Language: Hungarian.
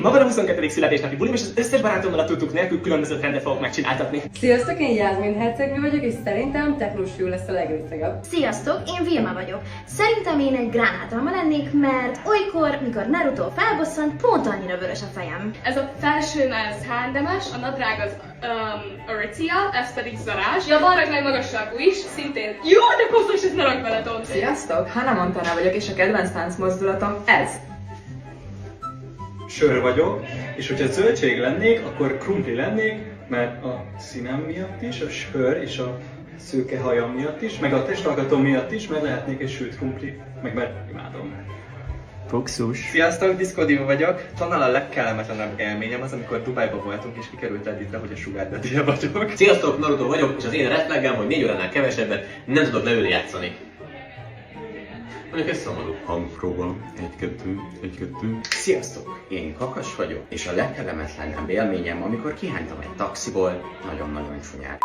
Ma van a 22. születésnapi bulim, és az összes barátommal a tudtuk nélkül különböző trendet fogok megcsináltatni. Sziasztok, én Jászmin hercegnő vagyok, és szerintem technós fiú lesz a legrészegebb. Sziasztok, én Vilma vagyok. Szerintem én egy gránátalma lennék, mert olykor, mikor Naruto felbosszant, pont annyira vörös a fejem. Ez a felsőn az H&M-es, a nadrág az Aritzia, ez pedig Zarás. Ja, van meg magasságú is, szintén. Jó, de koszos, ez ne rakd bele, Tom. Sziasztok, Hannah Montana vagyok, és a kedvenc táncmozdulatom ez. Sör vagyok, és hogyha zöldség lennék, akkor krumpli lennék, mert a színem miatt is, a sör és a szőke hajam miatt is, meg a testalkatom miatt is, mert lehetnék egy sült krumpli, meg mert imádom. Fuxus. Sziasztok, Disco Diva vagyok. Talán a legkellemetlenebb élményem az, amikor Dubájba voltunk és kikerült Edditre, hogy a Sugar daddy vagyok. Sziasztok, Naruto vagyok, és az én red flaggem, hogy 4 óránál kevesebbet nem tudok leülni játszani. Mondjuk ez szomorú. Hangpróba. 1-2. Sziasztok! Én Kakas vagyok, és a legkellemetlenebb élményem, amikor kihánytam egy taxiból, nagyon-nagyon csúnyán.